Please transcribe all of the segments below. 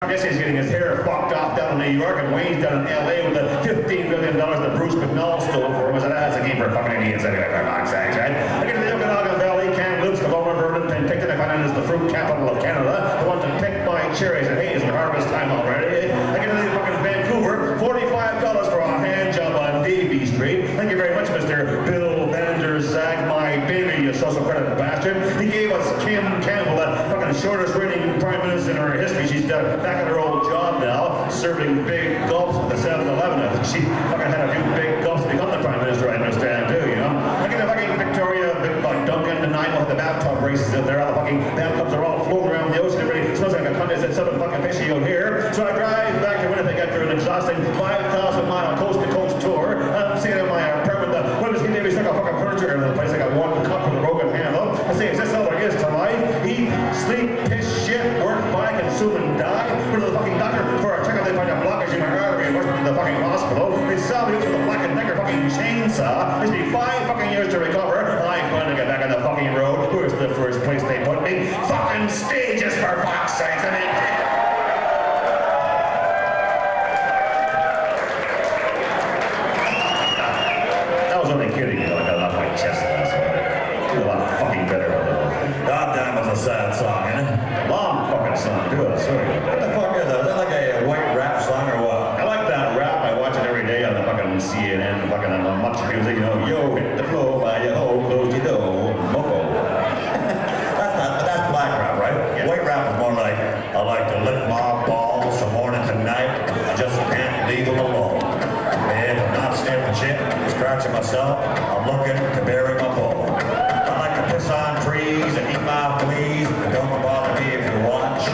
I guess he's getting his hair fucked off down in New York, and Wayne's down in L.A. with the $15 million that Bruce McNall stole for him. I said, that's a game for fucking idiots anyway, for God's sakes, right? I get to the Okanagan Valley, Kamloops, Kelowna, Vernon, Penticton. I find out it's the fruit capital of Canada. I want to pick my cherries, and hey, isn't harvest time already? I get to the fucking Vancouver, $45 for a hand job on Davie Street. Thank you very much, Mr. Bill Vander Zag, my baby, you social credit bastard. He gave us Kim Campbell, that fucking shortest reigning prime minister in her history. She's back at her old job now, serving big gulps at the 7-Eleven. She fucking had a few big gulps to become the prime minister, I understand, too, you know? Look at the fucking Victoria, Duncan, and Nine, the bathtub races out there. All the fucking bathtubs are all floating around the ocean. Everybody smells like a condensate sort of fucking fishy out here. So I drive back to Winnipeg after an exhausting 5,000-mile coast-to-coast tour. I'm sitting in my apartment. The women's getting me stuck a fucking furniture in the place. I got one cup with a broken handle. I say, is this all there is to life? Eat, sleep, piss, shit, work, buy, consume, and die? Go to the fucking doctor for a checkup. They find a blockage in my artery and rush me to the fucking hospital. They saw me up with a Black & Decker fucking chainsaw. It took me 5 fucking years to recover. I finally got back on the fucking road. Where's the first place they put me? Fucking stages, for fuck's sakes. I mean, I was only kidding, you know. I got it off my chest last night. Feel a lot fucking better with it. God damn, it's a sad song, isn't it? Long fucking song, too. Sorry. What the fuck is that? Is that like a white rap song or what? I like that rap. I watch it every day on the fucking CNN, fucking on much music, you know. Yo, hit the floor by your hoe, close your door, mofo. That's black rap, right? Yeah. White rap is more like, I like to lick my balls from morning to night. I just can't leave them alone. And I'm not sniffing shit, scratching myself. I'm looking to bury my bone. I like to piss on trees and eat my fleas. But don't bother me if you watch.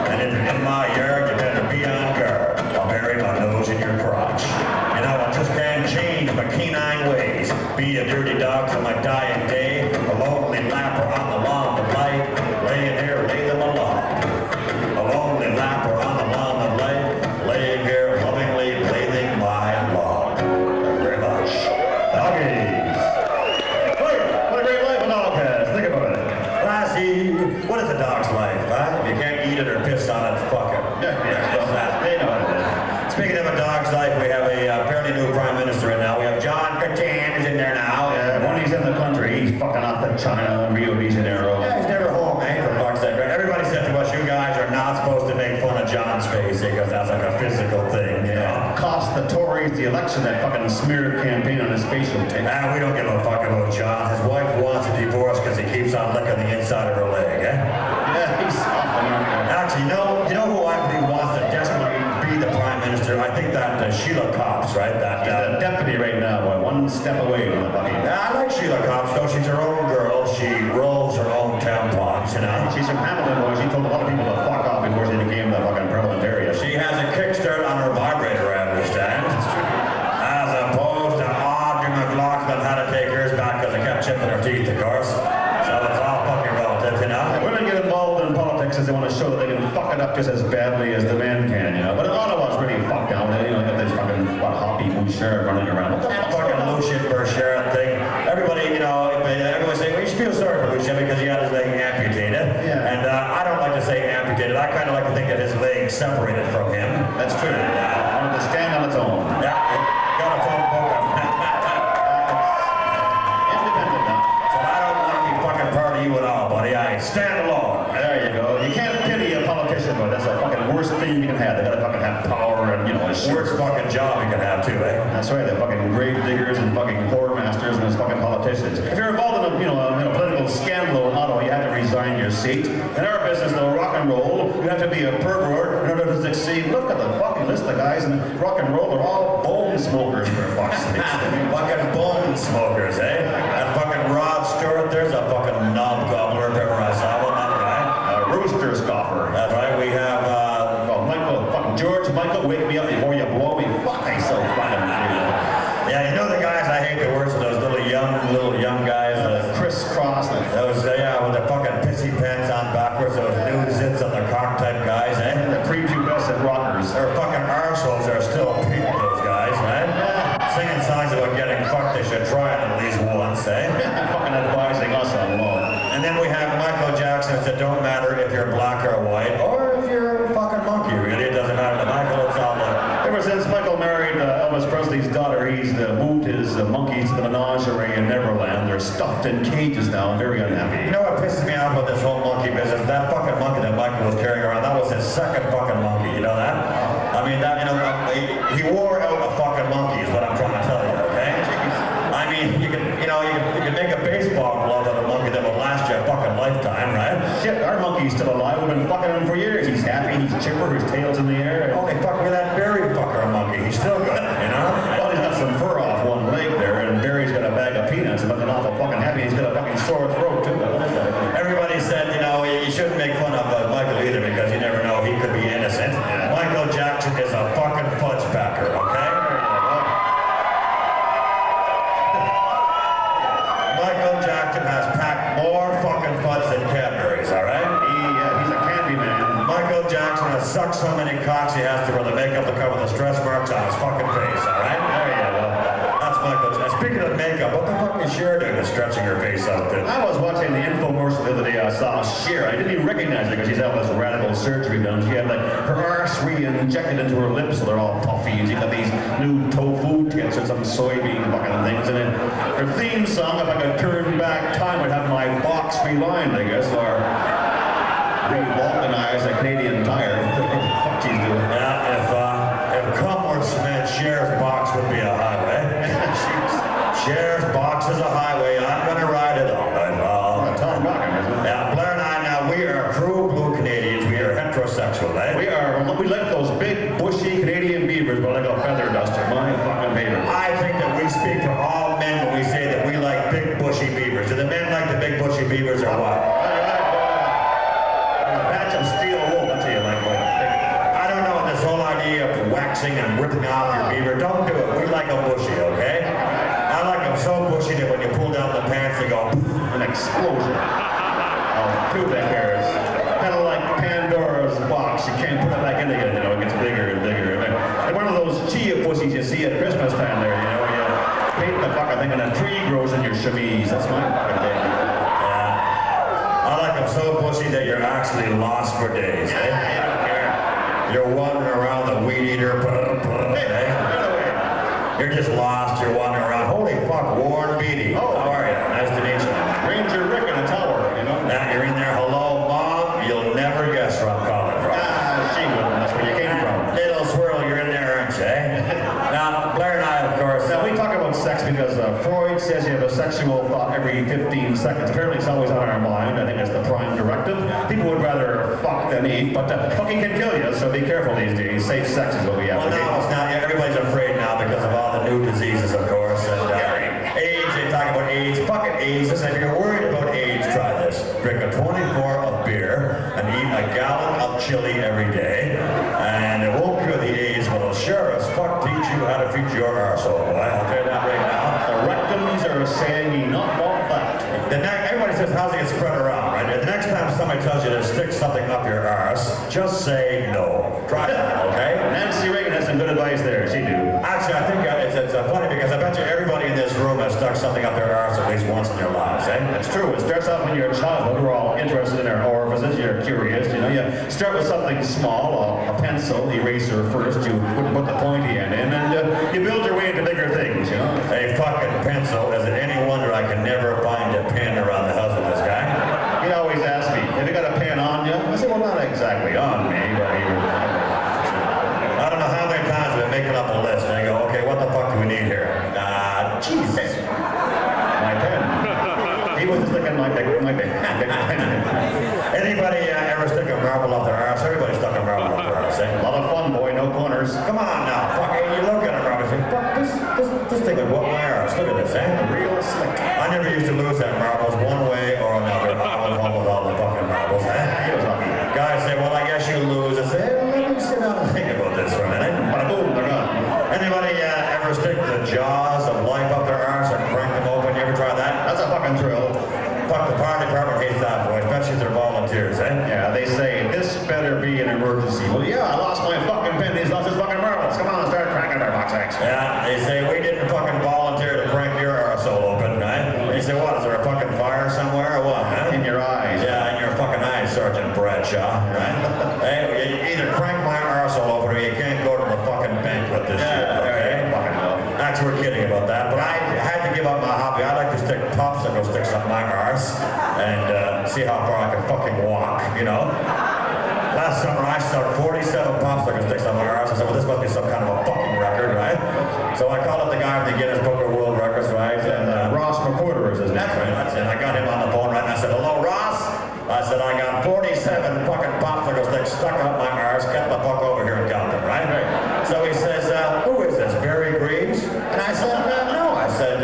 And if you're in my yard, you better be on guard. I'll bury my nose in your crotch. You know, I just can't change my canine ways. Be a dirty dog till my dying day. A lonely lapper on the lawn of light. Laying here, lay them along. A lonely lapper on the lawn of light. Laying here, lovingly bathing my lawn. Thank you very much. Doggies. What a great life a dog has. Think about it. Lassie, what is a dog's life, huh? If you can't eat it or piss on it, fuck it. They know what it is. Speaking of a dog's life, we have a fairly new prime minister right now. We have John Curtin is in there now. When he's in the country, he's fucking off to China and Rio de Janeiro. Yeah, he's never home, man, for fuck's sake. Right? Everybody said to us, you guys are not supposed to make fun of John's face because that's like a physical thing, you know? Cost the Tories the election, that fucking smear campaign on his facial tape. We don't give a fuck about John. His wife wants a divorce because he keeps on licking the inside of her leg, eh? Yeah, he's Actually, you know who I believe wants to desperately be the prime minister? I think that Sheila Copps, right? He's a deputy right now, boy, one step away from the fucking... I like Sheila Copps, though. She's her own girl. She rolls her own tampons, you know? She's from Hamilton, boy. She told a lot of people to fuck off before she became the fucking parliamentarian. She has a kickstart on her vibrator, I understand. As opposed to Audrey McLaughlin had to take hers back because it kept chipping her teeth, of course. So it's all fucking relative, you know? Women get involved in politics as they want to show that they can fuck it up just as badly as the men can, you know? But Ottawa's really fucked down. You know, got this fucking, Hoppy Bouchard running around. What the Fucking Lucien Bouchard thing. Everybody, you know, everyone say, well, you should feel sorry for Lucien because he had his leg amputated. Yeah. And I don't like to say amputated. I kind of like to think that his leg separated from him. That's true. Wanted to stand on its own. Yeah, got a phone book. Independent now. So I don't want to be fucking part of you at all, buddy. I stand alone. There you go. You can't pity a politician, but that's the fucking worst thing you can have. They gotta fucking have power and, you know, a Worst fucking job you can have too, eh? That's right, they're fucking grave diggers and fucking whore masters and those fucking politicians. If you're involved in a political scandal in Ottawa, you have to resign your seat. In our business, though, rock and roll, you have to be a pervert in order to succeed. Look at the fucking list of guys in rock and roll. They're all bone smokers, for fuck's sake. Fucking bone smokers, eh? That fucking Rod Stewart, there's a fucking knob gobbler if ever I saw one, that guy. A rooster scoffer. That's right, we have, George Michael, wake me up before you blow me. Fuck, he's so fucking cute. yeah, you know the guys I hate the worst are those little young guys. Crisscross. Those, with the fucking pissy pants on backwards, those nude zits on their cock type guys, eh? The prepubescent rockers. They're fucking arseholes that are still people, those guys, right? Singing songs about getting fucked, they should try it at least once, eh? Fucking advising us on law. And then we have Michael Jackson that don't matter if you're black or white, or if you're a fucking monkey, really. the monkeys to the menagerie in Neverland. They're stuffed in cages now and very unhappy. You know what pisses me off about this whole monkey business? That fucking monkey that Michael was carrying around, that was his second fucking monkey, you know that? I mean, that, you know, he wore out a fucking monkey is what I'm trying to tell you, okay? I mean, you can make a baseball glove out of a monkey that will last you a fucking lifetime, right? Shit, our monkey's still alive. We've been fucking him for years. He's happy, he's chipper, his tail's in the air. Only fucking with that Barry fucker monkey, he's still good, you know? Well, he's got some fur off one leg there, and Barry's got a bag of peanuts, and nothing awful fucking happy. He's got a fucking sore throat, too. Everybody said, you know, you shouldn't make fun of Michael either because you never know, he could be innocent. Yeah. Michael Jackson is a fucking fudge packer, okay? Michael Jackson has packed more fucking fudge than Cadbury's, all right? He's a candy man. Michael Jackson has sucked so many cocks he has to wear the makeup to cover the stretch marks on his fucking face, all right? There you go. That's Michael Jackson. Speaking of makeup, what the fuck is Cher doing to stretching her face out there? I was watching the infomercial the other day. I saw Cher. I didn't even recognize her because she's had this radical surgery done. She had like her arse re-injected into her lips, so they're all puffy. And she got these new tofu tits and some soybean fucking things. And then her theme song, if I could turn back time, would have my box relined, I guess, or re-vulcanize a Canadian tire. What the fuck she's doing? Yeah, if cum were cement, Cher's box would be a highway. Cher's box is a highway. I'm gonna ride it all night long. Tom Rockin', isn't it? Yeah, Blair and I now, we are true blue Canadians. We are heterosexual, eh? We like those big, bushy Canadian beavers, but like a feather duster. My fucking favorite. I think that we speak for all men when we say that we like big, bushy beavers. Do the men like the big, bushy beavers or what? A batch of steel wool, that's what you like. I don't know this whole idea of waxing and ripping off your beaver. Don't do it. We like them bushy, okay? I like them so bushy that when you pull down the pants, they go An explosion of pubic hairs. Kind of like Pandora's box. You can't put it back in again, you know, it gets bigger and bigger. And one of those chia pussies you see at Christmas time there, you know, you paint the fucking thing and a tree grows in your chemise. That's my fucking thing. Yeah. I like them so bushy that you're actually lost for days, eh? I don't care. You're wandering around the weed eater, Hey, eh? by the way, You're just lost, you're wandering around. Holy fuck, Warren Beatty. Oh. How are you? Nice to meet you. Ranger Rick in a tower, you know. Now you're in there, hello, Mom. You'll never guess where I'm calling from. She wouldn't. That's where you came from. Little swirl, you're in there, aren't you, eh? Now, Blair and I, of course, Now, we talk about sex because Freud says you have a sexual thought every 15 seconds. Apparently, it's always on our mind. I think that's the prime directive. People would rather fuck than eat, but fucking can kill you, so be careful these days. Safe sex is what we have. well, now it's not, everybody's afraid now because of all the new diseases, of course. And AIDS, they talk about AIDS. Fucking AIDS. Listen, if you're worried about AIDS, try this. Drink a 24 of beer and eat a gallon of chili every day. And it won't cure the AIDS, but it'll sure as fuck teach you how to feed your arsehole. I'll tell you that right now. The rectums are saying enough of that. Everybody says, how's it get spread around, right? The next time somebody tells you to stick something up your arse, just say no. Try that, okay? Nancy Reagan has some good advice there. She do. Actually, I think it's funny because I bet you everybody in this room has stuck something up their arse at least once in your lives, eh? It's true. It starts out when you're a child. We're all interested in our orifices. You're curious. You know, you start with something small, a pencil, eraser first. You put the pointy end in, and you build your way into bigger things. You know. A fucking pencil. Is it any wonder I can never find a pen around the house with this guy? He'd always ask me, "Have you got a pen on you?" I said, "Well, not exactly on me, but I don't know how many times I've been making up a list and I go, okay, what the fuck do we need here? Jesus. my pen." He was looking like my pen. Anybody ever stick a marble up their arse? Everybody stuck a marble up their arse, eh? A lot of fun, boy. No corners. Come on now, fuck it. You look at a marble and say, fuck, this thing would whoop my arse. Look at this, eh? Real slick. I never used to lose that marbles one way or another. I was home with all the fucking marbles, eh? He was lucky. Guys say, well, I guess you lose. I say, well, let me sit down and think about this for a minute. Bada boom, they're gone. Anybody ever stick the jaws of life up their arse and crank them open? You ever try that? That's a fucking thrill. Fuck, the fire department hates that, boy, especially if they're volunteers, eh? Yeah, they say, this better be an emergency. Well, yeah, I lost my fucking pen. He's lost his fucking marbles. Come on, start cracking our box eggs. Yeah, they say, we didn't fucking volunteer to crank your arsehole open, right? They say, what, is there a fucking fire somewhere or what, huh? In your eyes. Yeah, in your fucking eyes, Sergeant Bradshaw, right? Hey, you either crank my arsehole open or you can't go to the fucking banquet this year, okay? Fucking hell. Actually, we're kidding about that, but popsicle sticks up my arse and see how far I can fucking walk, you know? Last summer I stuck 47 popsicle sticks on my arse. I said, well, this must be some kind of a fucking record, right? So I called up the guy from the Guinness Book of World Records, right? And Ross McWhorter is his name. that's right, that's it. I got him on the phone, right? And I said, hello, Ross? I said, I got 47 fucking popsicle sticks stuck up my arse. Get the fuck over here and count them, right? So he says, who is this, Barry Greaves? And I said, no. I said,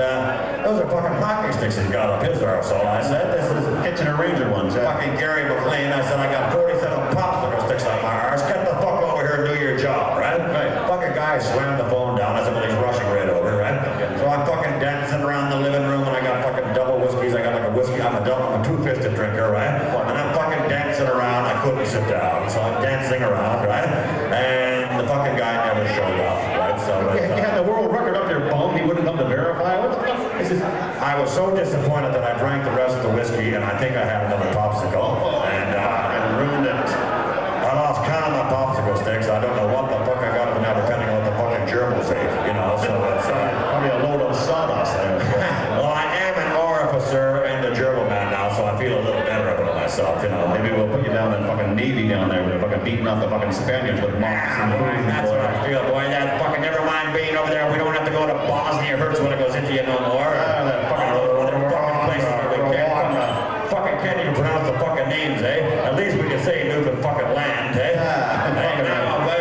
those are fucking hockey sticks he's got up his arsehole. I said, this is Kitchener Ranger ones. fucking Gary McLean. I said, I got 47 popsicle sticks on my arse. Get the fuck over here and do your job, right? Fucking guy slammed the phone down. I said, well, he's rushing right over, right? So I'm fucking dancing around the living room and I got fucking double whiskeys. I got like a whiskey. I'm a two-fisted drinker, right? And I'm fucking dancing around. I couldn't sit down. So I'm dancing around, right? And the fucking guy never showed up, right? So You had the world record up your bum. He wouldn't come to verify. What the fuck? I was so disappointed that I drank the rest of the whiskey and I think I had another popsicle. And ruined it. I lost count of my popsicle sticks. I don't know what the fuck I got them now, depending on what the fucking gerbils ate, you know. So it's Probably a load of sawdust there. well, I am an orificer and a gerbil man now, so I feel a little better about myself, you know. Maybe we'll put you down in fucking Navy down there. They're fucking beating off the fucking Spaniards with mops and That's what I feel, boy. That fucking never mind being over there. We don't have to go to Bosnia. It hurts when it goes into you no more. that fucking Places where we fucking can't even pronounce the fucking names, eh? At least we can say Newfoundland fucking land, eh?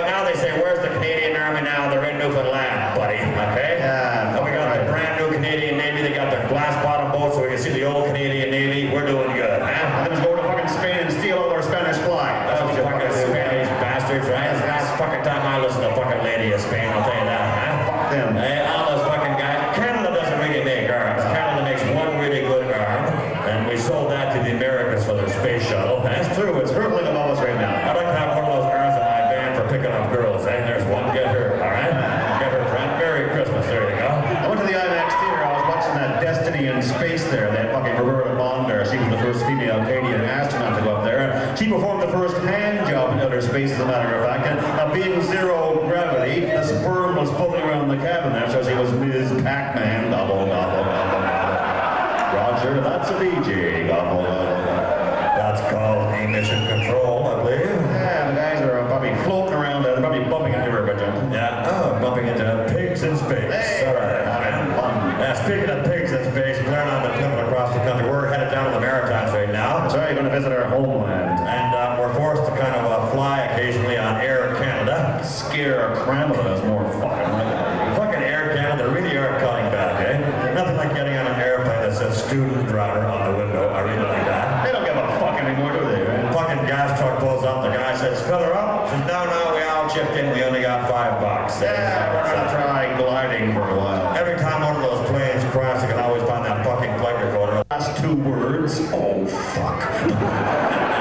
Now they say, where's the Canadian Army now? They're in Newfoundland, buddy, okay? Yeah, We got the brand new Canadian Navy. They got their glass bottom boats so we can see the old Canadian Navy. We're doing good, huh? Let's go to fucking Spain and steal all our Spanish fly. That's what you fucking Spanish bastards, right? That's the last fucking time I listen to a fucking lady of Spain, I'll tell you that, huh? Fuck them. Hey, all those fucking guys. Canada doesn't really make arms. Canada makes one really good arm, and we sold that to the Americans for their space shuttle. That's true. It's hurtling above us right now. I'd like to have one of those arms in my band for picking up girls, eh? There's one. Get her, all right? Get her, friend. Merry Christmas. There you go. I went to the IMAX theater. I was watching that Destiny in Space there. That fucking Roberta Bond there. She was the first female Canadian astronaut to go up there. She performed the first hand job in outer space, as a matter of fact. And being zero gravity, the sperm was floating around the cabin there, so she was Ms. Pac-Man. Gobble, gobble, gobble, gobble. Roger, that's a DJ. Gobble, gobble, gobble. That's called emission control, I believe. Yeah, the guys are probably floating around there. They're probably bumping into her, but Yeah. Oh, bumping into pigs in space. Hey, All right. having fun. Speaking of pigs in space, we're on the trip across the country. We're headed down to the Maritimes right now. That's right, you're going to visit our homeland. And we're forced to kind of fly occasionally on Air Canada. Scare a cramble is more fucking like that. Fucking Air Canada really are cutting back, eh? Nothing like getting on an airplane that says student driver on the window. I really like that. They don't give a fuck anymore, do they, right? Fucking gas truck pulls up. The guy says, fill her up. Says, no, we all chipped in. We only got $5. Yeah, we're going to try gliding for a while. Every time one of those planes crashes, you can always find that fucking flight recorder. Last two words, oh fuck.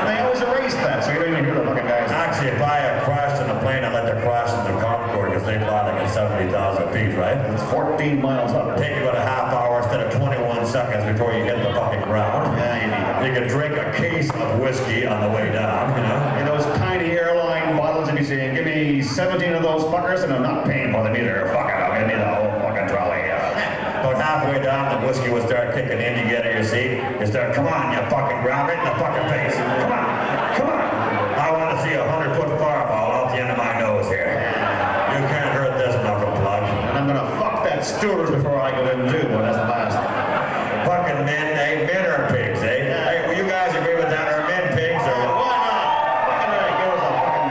They always erase that, so you don't even hear the fucking guys. Actually, if I had crashed in a plane, I'd like to crash in the Concorde because they fly like at 70,000 feet, right? It's 14 miles up. Take you about a half hour instead of 21 seconds before you hit the fucking ground. Yeah, you need You can drink a case of whiskey on the way down, you know? in those tiny airline bottles, if you say, give me 17 of those fuckers, and I'm not paying for them either. Fuck it, I'll give me the whole fucking trolley. About halfway down, the whiskey will start kicking in. You get in your seat. You start, come on, you fucking grab it in the fucking face. Come on. I want to see a 100-foot fireball out the end of my nose here. You can't hurt this knuckle plug. And I'm gonna fuck that steward before I go in too, but that's the last. Fucking men, eh? Men are pigs, eh? Hey, will you guys agree with that? Are men pigs or what? Why not? Fucking right, give us a fucking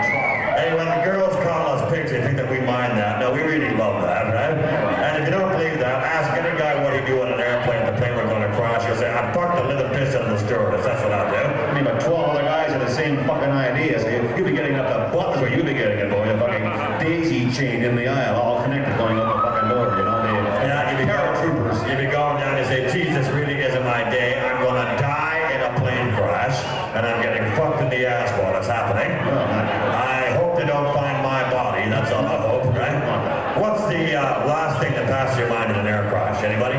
trough. Hey, when the girls call us pigs, they think that we mind that. No, we really love that, right? And if you don't believe that, ask any guy what he do on an airplane, the plane we're going to crash. He'll say, I fucked the living piss out of the stewardess. That's what I'll do. I mean, but 12 other guys have the same fucking idea. So you'll be getting up the buttons where you'll be getting it, boy. The fucking daisy chain in the aisle, all connected going up the fucking door, you know? Yeah, you'd be paratroopers. You'd be going down and say, Jesus, really isn't my day. I'm going to die in a plane crash, and I'm getting fucked in the ass while it's happening. I hope they don't find my body. That's all I hope, right? What's the last thing that passes your mind in an air crash? Anybody?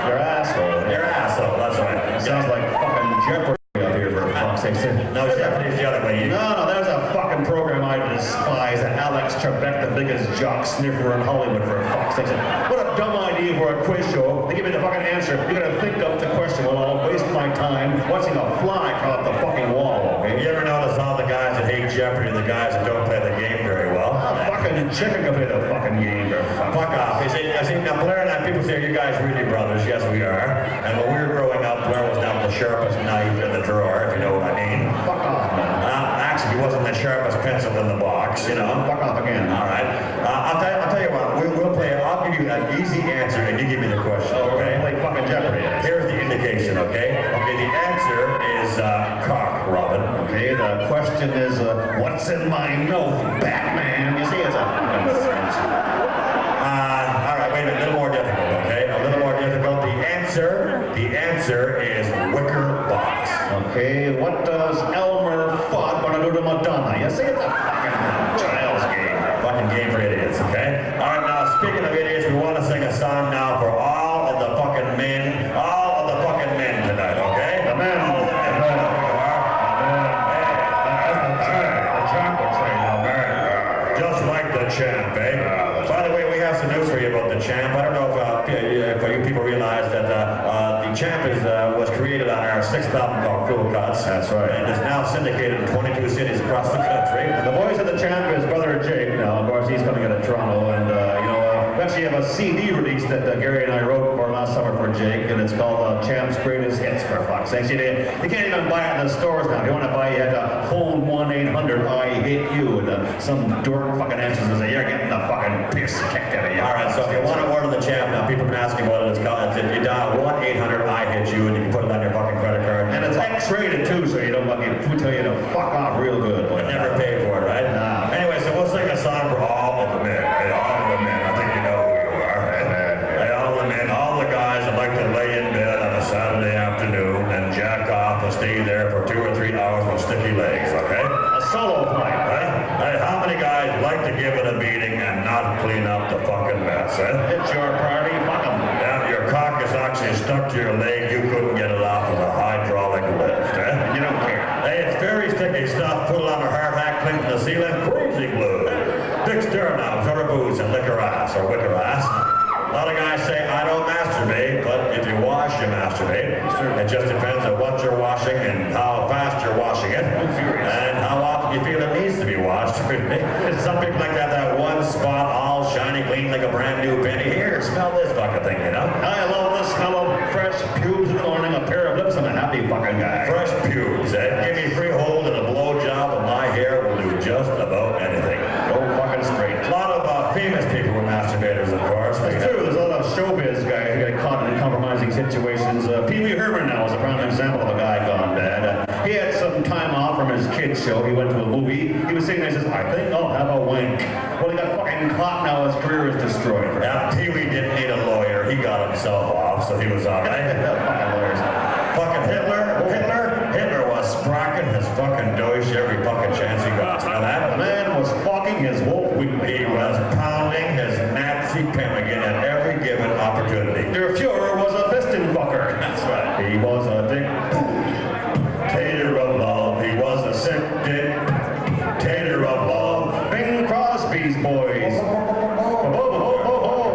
Your asshole. Your asshole, that's right. Sounds like fucking Jeopardy up here for fuck's sake. No, Japanese the other way. No, there's a fucking program I despise. Alex Trebek, the biggest jock sniffer in Hollywood, for fuck's sake. What a dumb idea for a quiz show. They give me the fucking answer. You gotta think up the question while I'll waste my time watching a fly crawl up the fucking wall, okay? You ever notice all the guys that hate Jeopardy and the guys that don't play the game very well? Fucking chicken can play the fucking game, or Fuck off. You see, now Blair and I, people say, you guys really brothers. Yes, we are. And when we were growing up, Blair was down the sharpest knife in the drawer, if you know what I mean. Fuck off, man. Actually, he wasn't the sharpest pencil in the box, you know. Fuck off again. All right. I'll tell you what. We'll play. I'll give you an easy answer, and you give me the question. Okay, like fucking Jeopardy. Here's the indication. Okay. Okay. The answer is cock, Robin. Okay, the question is, what's in my nose, Batman? You see, it's a fucking sense. All right. Wait a minute. A little more difficult. Okay. A little more difficult. The answer is wicker box. Okay, what does Elmer Fudd want to do to Madonna? You see, it's a fucking child's game. Fucking game for idiots, okay? All right, now, speaking of idiots, we want to sing a song now for all of the fucking men tonight, okay? The men. All of the men. The champ would say, the man. Just like the champ, eh? By the way, we have some news for you about the champ. I don't know if you people realize that the champ was created on our 6th album called Cool Cuts. That's right. And it's now syndicated in 22 cities across the country. The voice of the champ is brother Jake. Now, of course, he's coming out of Toronto, and we actually have a CD release that Gary and I wrote for last summer for Jake, and it's called Champ's Greatest Hits, for fuck's sake. You can't even buy it in the stores now. If you want to buy it, you have to phone 1-800-I-HATE-YOU, and some dork fucking answers and say, you're getting the fucking piss kicked out of you. All right, so if you want to order the champ now, people can ask you what it's called. If you dial 1-800-I-HATE-YOU, and you can put it on your fucking credit card. And it's X-rated too, so you don't fucking tell you to fuck off real good. But never pay for it, right? Nah. Anyway, so we'll sing a song for all of the men. Hey, all of the men. I think you know who you are. Hey, all of the men, all the guys that like to lay in bed on a Saturday afternoon and jack off and stay there for 2 or 3 hours with sticky legs, okay? A solo flight, Right? Hey, how many guys like to give it a beating and not clean up the fucking mess, eh? It's your party, fuck 'em. Yeah, your cock is actually stuck to your leg. You couldn't get it off with a hydraulic lift, eh? You don't care. Hey, it's very sticky stuff. Put it on a hard hat, cling to the ceiling, crazy glue. Fix doorknobs, rubber boots, and liquor ass, or wicker ass. A lot of guys say, I don't masturbate, but if you wash, you masturbate. It just depends on what you're washing and how fast you're washing it. And how often you feel it needs to be washed. Some people like to have that one spot all shiny clean like a brand new penny. Here, smell this fucking thing, you know? I love the smell of fresh pubes in the morning, a pair of lips, and a happy fucking guy. Fresh pubes, eh? Give me free hold and a blowjob, and my hair will do just about anything. Go fucking straight. A lot of famous people were masturbators, of course. It's true, there's a lot of showbiz guys who get caught in compromising situations. Pee Wee Herman now is a prime example of a guy gone bad. He had some time off from his kids show. He went to a movie. He was sitting there and says, I think I'll have a wank. Well, he got fucking caught now. His career is destroyed. Yeah, Pee Wee didn't need a lawyer. He got himself off, so he was all right. Fucking lawyers. Fucking Hitler was sprocking his fucking douche every fucking chance he got. You know that? The man was fucking his wolf weekly. He was pounding his Nazi pemmican at every given opportunity. Der Fuhrer was a fisting fucker. That's right. He was a dictator of love. He was a sick dictator of love. Bing Crosby's boys.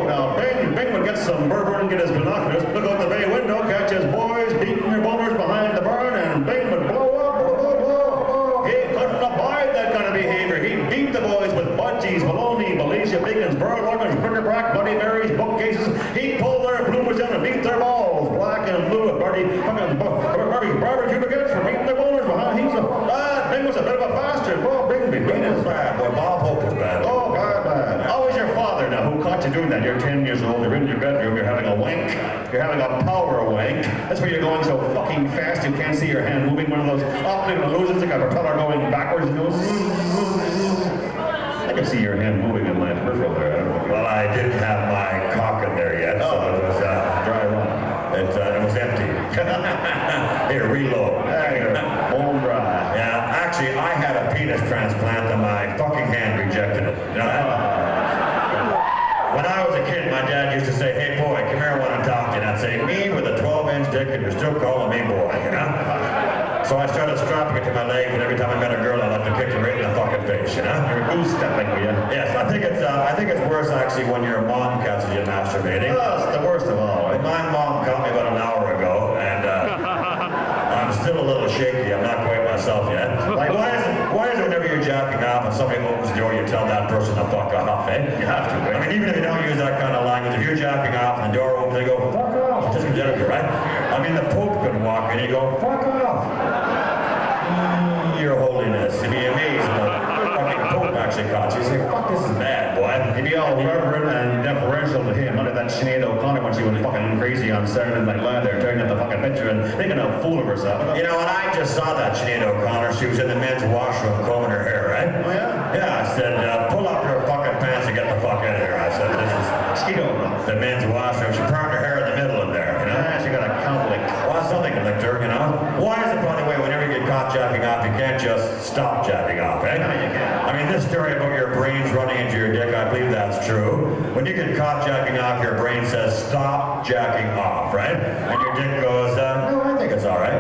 Now Bing would get some bourbon, get his binoculars, look out the bay window, catch his boys beating their boners behind the barn, and Bing would blow up. He couldn't abide that kind of behavior. He'd beat the boys with budgies, bologna, Malaysia bacons, burl organs, bric-a-brac, Bloody Marys, bookcases. He'd pull their bloomers down and beat their balls, black and blue, with barbecue baguettes for beating their boners behind. Bing was a bit of a bastard. Oh, Bing was bad. Boy, Bob Hope was bad. Oh, God, bad. How was your father now who caught you doing that? You're 10 years old, you're in your bedroom, you're having a wank. You're having a power wank. That's where you're going so fucking fast you can't see your hand moving. One of those optic illusions, like a propeller going backwards. It goes. I can see your hand moving in my peripheral there. I don't know. Well, I didn't have my cock in there yet, so it was Dry run. it was empty. Here, reload. Bone dry. Yeah, actually, I had a penis transplant and my fucking hand rejected it. You know that? When I was a kid, my dad used to say, hey, boy, come here, I want to talk to you. And I'd say, me with a 12-inch dick and you're still calling me boy, you know? So I started strapping it to my leg, and every time I met a girl, I like to kick her right in the fucking face, you know? You're goose stepping, will you? Yes, I think it's worse actually when your mom catches you masturbating. Oh, it's the worst of all. But my mom caught me about an hour ago, and I'm still a little shaky. I'm not quite myself yet. Like, why is it whenever you're jacking off and somebody opens the door, you tell that person to fuck off, eh? You have to, I mean, even if you don't use that kind of language, if you're jacking off and the door opens, they go, fuck off. It just comes out of you, right? I mean, the Pope could walk in and you go, fuck off. Your Holiness. You'd be amazed if the fucking Pope actually caught you. You'd say, fuck, this is bad, boy. You'd be all reverent and deferential to him. Under that Sinead O'Connor when she went fucking crazy on Saturday Night Live there, tearing up the fucking picture and making a fool of herself. You know, when I just saw that Sinead O'Connor, she was in the men's washroom combing her hair, right? Oh, yeah? Yeah, I said, pull up your fucking pants and get the fuck out of here. I said, this is Mosquito. the men's washroom. She parked her hair in the middle of there, you know? Yeah, she got a conflict. Well, something to lick her, you know? Why is it, by the way, whenever you get caught jacking off, you can't just stop jacking off, eh? No, you can't. I mean, this story about your brains running into your dick, I believe that's true. When you get caught jacking off, your brain says, stop jacking off, right? And your dick goes, no, I think it's all right.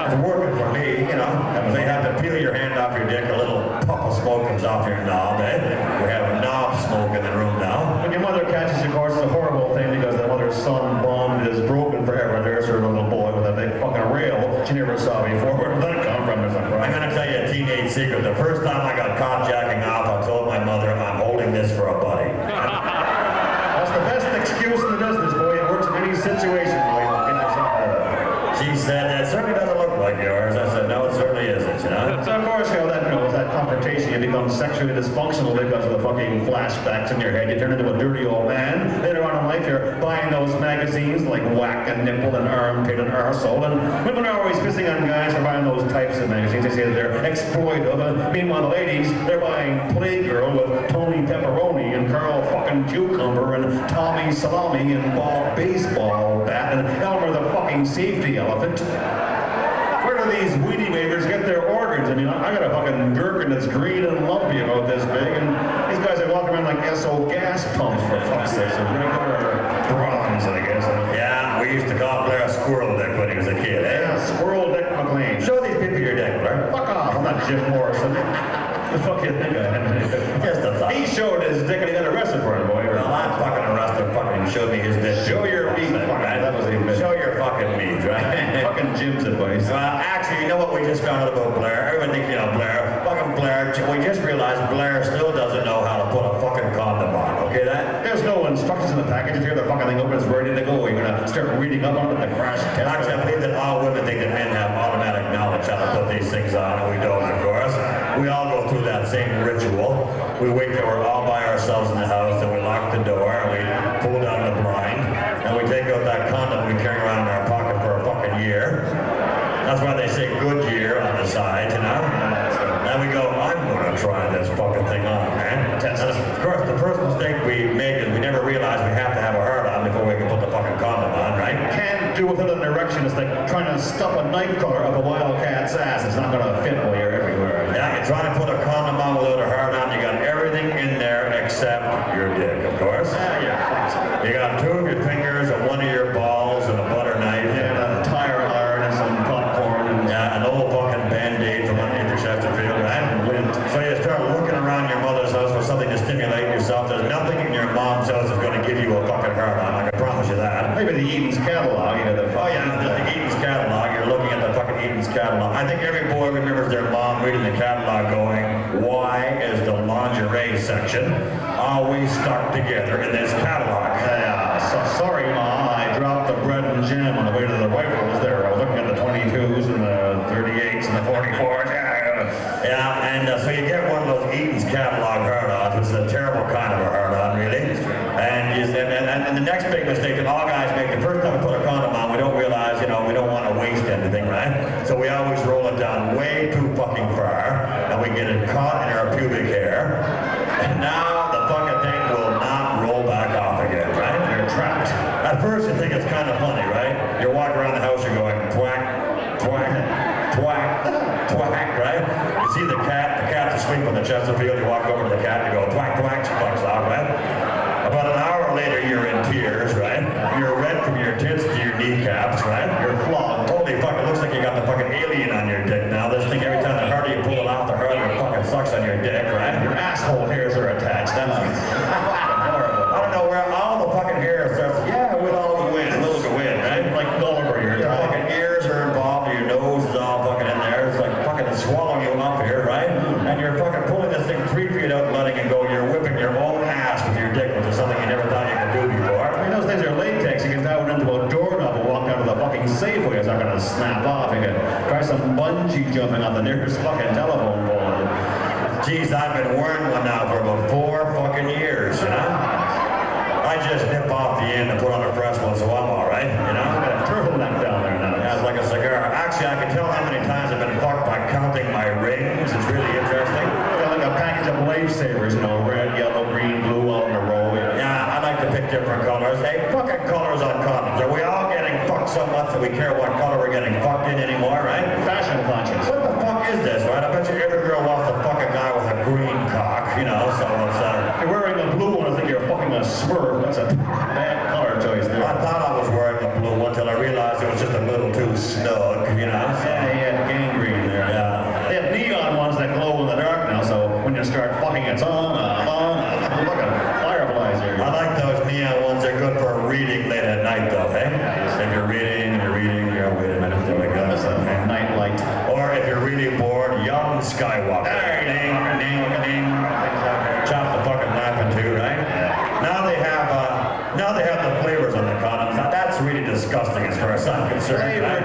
It's working for me, you know. So you have to peel your hand off your dick, a little puff of smoke comes off your knob, eh? We have knob smoke in the room now. When your mother catches you, of course, it's a horrible thing because the mother's son bond is broken forever. There's her little boy with a big fucking rail she never saw before. Where did that come from? I'm going to tell you a teenage secret. The first time I got caught jacking off, I told my mother, I'm holding this for a buddy. That's the best excuse in the business, boy. It works in any situation, boy. Get yourself out of it. She said, it certainly doesn't look like yours. I said, no, it certainly isn't, you know? So of course, with that confrontation, you become sexually dysfunctional because of the fucking flashbacks in your head. You turn into a dirty old man. Later on in life, you're buying those magazines like Whack and Nipple and Armpit and Arsehole. And women are always pissing on guys for buying those types of magazines. They say that they're exploitive. And meanwhile, the ladies, they're buying Playgirl with Tony Pepperoni and Carl fucking Cucumber and Tommy Salami and Bob Baseball Bat and Elmer the fucking Safety Elephant. Where do these weenie wavers get their organs? I mean, I got a fucking gherkin that's green and lumpy about this big, and these guys are walking around like SO gas pumps, for fuck's sake. So regular bronze, I guess. Yeah, we used to call Blair a squirrel dick when he was a kid, eh? Yeah, Squirrel Dick McLean. Show these people your dick, Blair. Fuck off, I'm not Jim Morrison. The fuck you think I am? Just a thought. He showed his dick and he got arrested for it, boy. Well, I'm fucking arrested. Fucking showed me his dick. Show your meat, right? That was even Show your fucking meat, right? Fucking Jim's advice. Well, actually, you know what we just found out about Blair? Everyone thinks, you know, Blair. Fucking Blair. We just realized Blair still doesn't know how to put a fucking condom on. Okay, that? There's no instructions in the package. You hear the fucking thing open, it's ready to go. You're gonna start reading up on it, the crash test. Actually, I believe that all women think that men have automatic knowledge how to put these things on, and we don't, of course. We all go through that same ritual. We wait till we're all by ourselves in the house, and we lock the door, and we pull down the blind, and we take out that condom we carry around in our pocket for a fucking year. That's why they say good year on the side, you know? And we go, I'm gonna try this fucking thing on, man. And of course, the first mistake we make is we never realize we have to have a hard on before we can put the fucking condom on, right? Can't do without an erection. It's like trying to stuff a knife cutter up a wildcat's ass. It's not gonna fit while you're everywhere. Yeah, you try to put a condom on without a hard on, you got everything in there except your dick, of course. Yeah. You got two of your fingers and one of your balls and a butter knife. And a tire iron and some popcorn and Yeah, an old fucking Band-Aid from underneath your Chesterfield, right? lint. So you start looking around your mother's house for something to stimulate yourself. There's nothing in your mom's house that's going to give you a fucking hard on, I can promise you that. Maybe the Eden's catalog, you know, the Oh yeah, there's the Eden's catalog. You're looking at the fucking Eden's catalog. I think every boy remembers their mom reading the catalog going, why is the lingerie section always stuck together in this catalog? Sorry, Ma, I dropped the bread and jam on the way to the rifles there. I was looking at the 22s and the 38s and the 44s. Yeah, and so you get one of those Eden's catalog hard-ons, which is a terrible kind of a hard-on, really. And the next big mistake that all guys make, the first time we put a condom on, we don't realize, you know, we don't want to waste anything, right? So we always roll it down way too fucking far, and we get it caught in our pubic hair. And now the fucking thing will not roll back off again, right? You're trapped. At first you think it's kind of funny, right? You're walking around the house, you're going twack, twack, twack, twack, right? You see the cat's asleep on the Chesterfield, you walk over to the cat, you go twack, twack, she fucks off, right? About an hour later, you're in tears, right? You're red from your tits to your kneecaps, right? You're flogged. Holy fuck, it looks like you got the fucking alien on your dick now. This thing, every time the harder you pull it off, the harder it fucking sucks on your dick, right? Your asshole hairs are attached. That's horrible. I don't know where all the fucking hair starts. Yeah, with all the wind, a little bit of wind, right? Like Gulliver, your fucking ears are involved, your nose is all fucking in there. It's like fucking swallowing you up here, right? And you're fucking pulling this thing 3 feet out and letting it go. You're whipping your own ass with your dick, which is something you never thought you could do before. I mean, those things are latex. You can tie one into a doorknob and walk down to the fucking Safeway. It's not gonna snap off. You can try some bungee jumping off the nearest fucking telephone pole. Geez, I've been wearing one now for about 4 fucking years, you know? I just nip off the end and put on a fresh one, so I'm alright, you know? Got a turtleneck down there now. Yeah, it's like a cigar. Actually, I can tell how many times I've been fucked by counting my rings. It's really interesting. Got like a package of lifesavers, you know, red, yellow, green, blue, all in a row. Yeah, I like to pick different colors. Hey, fucking colors on condoms. Are we all getting fucked so much that we care what color we're getting fucked in anymore, right? Fashion conscious. What the fuck is this, right? I bet you every girl wants to fuck a guy with a green cock, you know, so it's, If you're wearing a blue one, I think you're fucking a smurf. That's a bad color choice there. I thought I was wearing a blue one until I realized it was just a little too snug, you know? So, Yeah, he had gangrene there. yeah. They have neon ones that glow in the dark now, so when you start fucking, it's on, look at fireflies here. I like those neon ones. They're good for reading late at night, though, hey? If you're reading, wait a minute, there we go. That's a night light. Or if you're really bored, young Skywalker. Ding, ding, ding. Chop the fucking knife in two, right? Now they have the flavors on the condoms. Now that's really disgusting as far as I'm concerned. Right?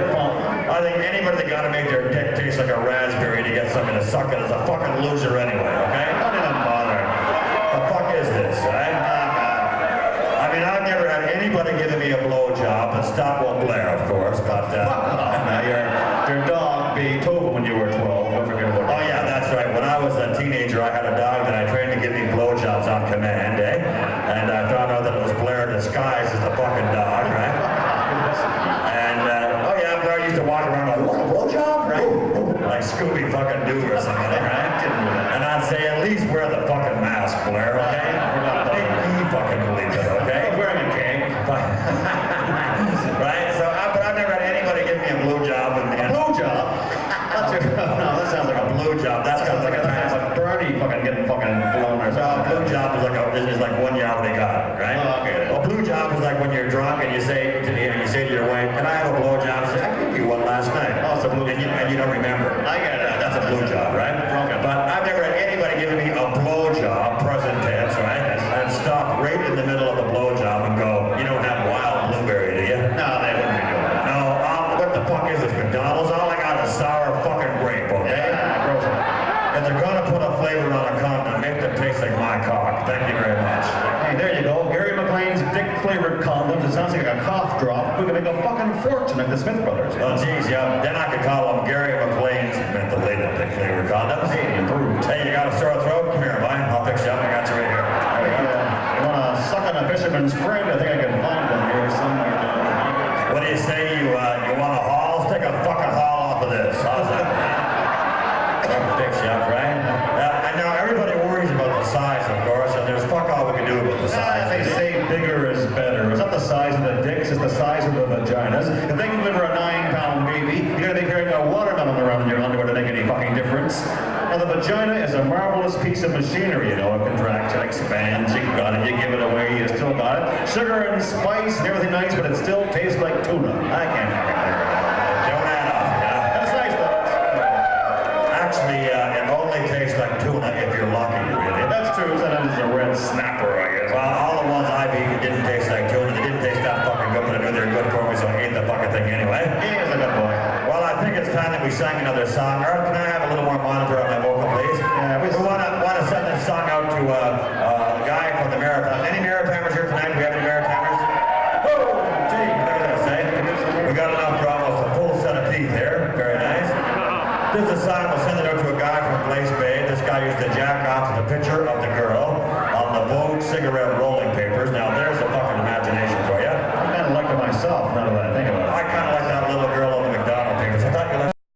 I think anybody that gotta make their dick taste like a raspberry to get something to suck it is a fucking loser anyway, okay? Don't even bother. The fuck is this, right? I mean, I've never had anybody giving me a blowjob, but stop won't Blair, of course, but, Now your dog, Beethoven, when you were 12, don't forget about oh yeah, that's right. When I was a teenager, I had a dog that I trained to give me blowjobs on command, eh? And I found out that it was Blair disguised as the fucking dog, right? And, oh yeah, Blair used to walk around like, what, a blowjob? Right? Like Scooby fucking Doo or something, right? And I'd say, at least wear the fucking mask, Blair, okay? Make me fucking believe it, okay? I'm wearing a cake. Right? So, but I've never had anybody give me a blowjob in the end. Blowjob? No, that sounds like a Blowjob, that's kind of like a Bernie fucking getting fucking blown or Well, something. blue job is like one you already got, right? Oh, okay. Well, blue job is like when you're drunk and you say to your wife, "Can I have a blow job?" She says, "I gave you one last night." Oh, it's a blue and you don't remember. I get it. That's a blue job, right? Okay. But I've never had anybody giving me a blow job, present tense, right? And stop right in the middle of the blow job and go, "You don't have wild blueberry, do you?" No, they wouldn't be doing that. No. What the fuck is this, McDonald's? All I got is sour fucking grape, okay? Yeah, gross. If they're gonna put a flavor on a condom, make them taste like my cock. Thank you very much. Hey, there you go. Gary McLean's dick-flavored condoms. It sounds like a cough drop. We could make a fucking fortune at the Smith Brothers. Oh, geez, yeah. Then I could call them Gary McLean's mentholated dick flavored condoms. Hey, improved. Hey, you got a sore throat? Come here, bud. I'll fix you up. I got you right here. There you go. You want to suck on a fisherman's friend? I think I can find one here somewhere. What do you say? You want a haul? Let's take a fucking haul off of this. How's that? I'll fix you up, right? I know everybody worries about the size, of course, and there's fuck all we can do about the size. They say bigger is better. It's not the size of the dicks, it's the size of the vaginas. If they can deliver a 9-pound baby, you're gonna be carrying a watermelon around in your underwear to make any fucking difference. Now the vagina is a marvelous piece of machinery, you know. It contracts, it expands, you got it, you give it away, you still got it. Sugar and spice and everything nice, but it still tastes like tuna. I can't fucking figure it out. Don't add up, yeah. That's nice though. Actually, it only tastes like tuna if you're lucky, really. That's true, sometimes it's a red snapper, I guess. Well, all the ones I've eaten didn't taste like tuna. They didn't taste that fucking good, but I knew they were good for me, so I ate the fucking thing anyway. He is a good boy. Well, I think it's time that we sang another song. Earl, can I have a little more monitor on my vocal, please? Yeah, we want to send this song out to a guy from the Marathon. Any Maritimers here tonight? Do we have any Maritimers? Oh, gee, look at this, eh? We got enough for almost a full set of teeth here. Very nice. This is a song. We'll send it out to a guy from Glace Bay. This guy used to jack off to the picture of the girl on the Vogue cigarette rolling papers. Now, there's a fucking imagination for you. I kind of like it myself, now that I think about it.